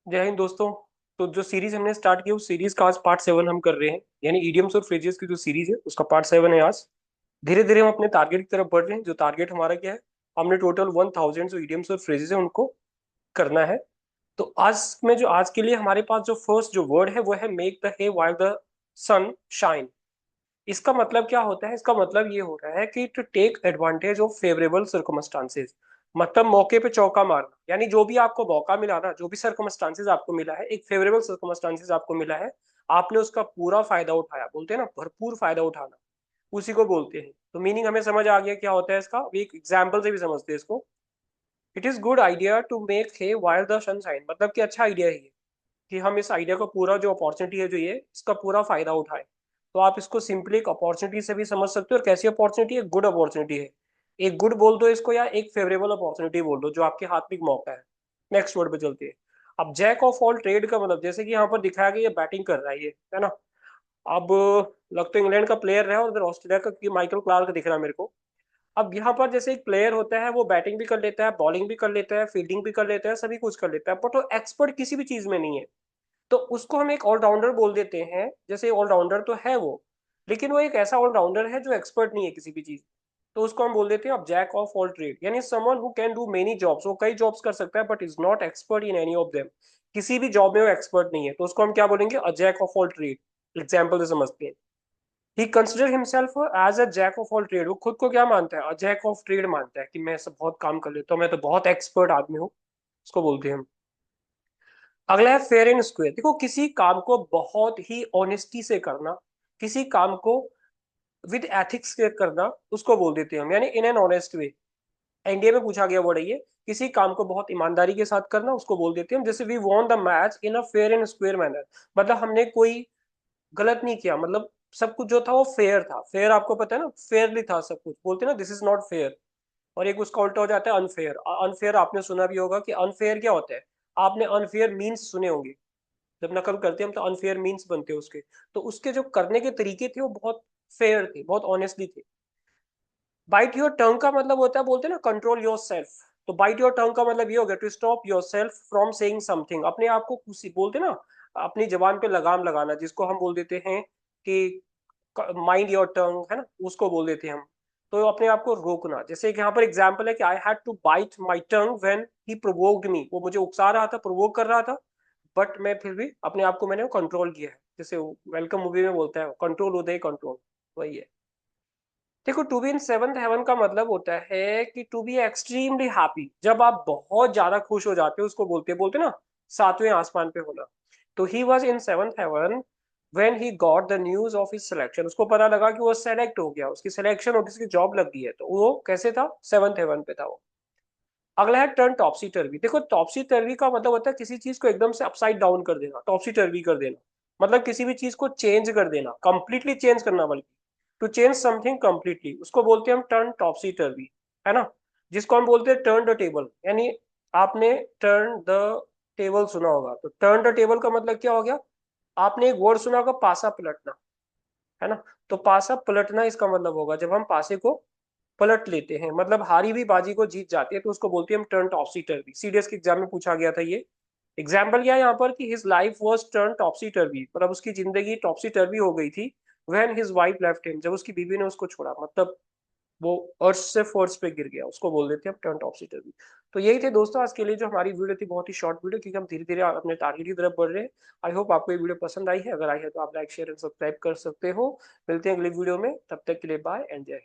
जय हिंद दोस्तों। तो जो सीरीज हमने स्टार्ट की उस सीरीज का आज पार्ट 7 हम कर रहे हैं, यानी इडियम्स और फ्रेजेस की जो सीरीज है उसका पार्ट 7 है आज। धीरे धीरे हम अपने टारगेट की तरफ बढ़ रहे हैं। जो टारगेट हमारा क्या है, हमने टोटल 1000 जो इडियम्स और फ्रेजेस है उनको करना है। तो आज के लिए हमारे पास जो फर्स्ट जो वर्ड है वो है make the hay while the sun shine. इसका मतलब क्या होता है? इसका मतलब ये हो रहा है कि to take advantage of favourable circumstances, मतलब मौके पे चौका मारना। यानी जो भी आपको मौका मिला ना, जो भी सर्कमस्टांसेस आपको मिला है, एक फेवरेबल सर्कमस्टांसेस आपको मिला है, आपने उसका पूरा फायदा उठाया। बोलते हैं ना, भरपूर फायदा उठाना, उसी को बोलते हैं। तो मीनिंग हमें समझ आ गया क्या होता है इसका। अभी एक एग्जाम्पल से भी समझते हैं इसको। It is good idea to make hay while the sunshine, मतलब कि अच्छा आइडिया है ये कि हम इस आइडिया को पूरा, जो अपॉर्चुनिटी है जो ये, इसका पूरा फायदा उठाएं। तो आप इसको सिंपली एक अपॉर्चुनिटी से भी समझ सकते हो। और कैसी अपॉर्चुनिटी है? गुड अपॉर्चुनिटी है। एक गुड बोल दो इसको, या एक फेवरेबल अपॉर्चुनिटी बोल दो, जो आपके हाथ में एक मौका है। नेक्स्ट वर्ड पे चलते हैं। अब जैक ऑफ ऑल ट्रेड का मतलब, जैसे कि यहाँ पर दिखाया गया, ये बैटिंग कर रहा है ये, है ना। अब लग तो इंग्लैंड का प्लेयर है और उधर ऑस्ट्रेलिया का, कि माइकल क्लार्क दिख रहा है मेरे को। अब यहाँ पर जैसे एक प्लेयर होता है, वो बैटिंग भी कर लेता है, बॉलिंग भी कर लेता है, फील्डिंग भी कर लेता है, सभी कुछ कर लेता है, बट वो एक्सपर्ट किसी भी चीज में नहीं है। तो उसको हम एक ऑलराउंडर बोल देते हैं। जैसे ऑलराउंडर तो है वो, लेकिन वो एक ऐसा ऑलराउंडर है जो एक्सपर्ट नहीं है किसी भी चीज। तो उसको हम बोल देते हैं अब जैक ऑफ ऑल ट्रेड, यानी someone who can do many jobs. वो कई जॉब्स कर सकता है, but is not expert in any of them. किसी भी जॉब में वो एक्सपर्ट नहीं है, तो उसको हम क्या बोलेंगे? A jack of all trade. Example से समझते हैं। He consider himself as a jack of all trade. वो खुद को क्या मानता है? अ जैक ऑफ ट्रेड मानता है, कि मैं सब बहुत काम कर लेता हूँ, मैं तो बहुत एक्सपर्ट आदमी हूँ। उसको बोलते हैं हम। अगला है फेयर एंड स्क्वेयर। देखो, किसी काम को बहुत ही ऑनेस्टी से करना, किसी काम को विद एथिक्स के करना, उसको बोल देते हैं हम, यानी in an honest way. India में पूछा गया वर्ड है ये। किसी काम को बहुत ईमानदारी के साथ करना, उसको बोल देते हैं हम। जैसे we won the match in a fair and square manner, मतलब हमने कोई गलत नहीं किया, मतलब सब कुछ जो था वो फेयर था। फेयर आपको पता है ना, फेयरली था सब कुछ। बोलते हैं ना, दिस इज नॉट फेयर। और एक उसका उल्टा हो जाता है अनफेयर। अनफेयर आपने सुना भी होगा कि अनफेयर क्या होता है। आपने अनफेयर मीन्स सुने होंगे। जब नकल करते हैं हम तो अनफेयर मीन्स बनते हैं उसके। तो उसके जो करने के तरीके थे वो बहुत फेयर थे, बहुत ऑनेस्टली थे। बाइट योर टंग का मतलब होता है, बोलते हैं ना, कंट्रोल योर सेल्फ। तो बाइट योर टंग का मतलब ये हो गया to stop yourself from saying something. अपने आप को कुछ बोलते हैं ना, अपनी जबान पे लगाम लगाना, जिसको हम बोल देते हैं कि माइंड योर टंग, है ना, उसको बोल देते हैं हम। तो अपने आप को रोकना। जैसे कि यहाँ पर एग्जाम्पल है कि I had to bite my tongue when he provoked me. वो मुझे उकसा रहा था, प्रोवोक कर रहा था, बट मैं फिर भी अपने आप को मैंने कंट्रोल किया है। जैसे वेलकम मूवी में बोलता है, कंट्रोल उदय कंट्रोल, वही है। देखो, to be in seventh heaven का मतलब होता है कि टू बी एक्सट्रीमली हैप्पी। जब आप बहुत ज्यादा खुश हो जाते हो, उसको बोलते बोलते ना, सातवें आसमान पे होना। तो he was in seventh heaven when he got the news of his selection. उसको पता लगा कि वो सेलेक्ट हो गया, उसकी सिलेक्शन हो गई, उसकी जॉब लग गई है। तो वो कैसे था? सेवंथ हेवन पे था वो। अगला है टर्न टॉपसी टर्वी। देखो, टॉपसी टर्वी का मतलब होता है किसी चीज को एकदम से अपसाइड डाउन कर देना, टॉपसी टर्वी कर देना। मतलब किसी भी चीज को चेंज कर देना, कंप्लीटली चेंज करना, बल्कि टू चेंज समथिंग कंप्लीटली, उसको बोलते हैं हम टर्न टॉपसी टर्वी, है ना। जिसको हम बोलते हैं टर्न द टेबल, यानी आपने टर्न द टेबल सुना होगा। तो टर्न द टेबल का मतलब क्या हो गया? आपने एक वर्ड सुना होगा, पासा पलटना, है ना। तो पासा पलटना इसका मतलब होगा जब हम पासे को पलट लेते हैं, मतलब हारी हुई बाजी को जीत जाती है, तो उसको बोलते हैं हम टर्न टॉपसी टर्वी। सीडीएस के एग्जाम में पूछा गया था ये। एग्जाम्पल क्या है यहाँ पर कि हिज लाइफ वाज टर्न टॉपसी टर्वी, मतलब उसकी जिंदगी टॉपसी टर्वी हो गई थी। When his wife left him, जब उसकी बीवी ने उसको छोड़ा, मतलब वो अर्श से फर्श पे गिर गया, उसको बोल देते हैं टर्न टॉपसी टर्वी। तो यही थे दोस्तों आज के लिए जो हमारी वीडियो थी, बहुत ही शॉर्ट वीडियो, क्योंकि हम धीरे धीरे अपने टारगेट की तरफ बढ़ रहे हैं। आई होप आपको ये वीडियो पसंद आई है। अगर आई है तो आप लाइक शेयर एंड सब्सक्राइब कर सकते हो। मिलते हैं अगली वीडियो में, तब तक के लिए बाय एंड जय हिंद।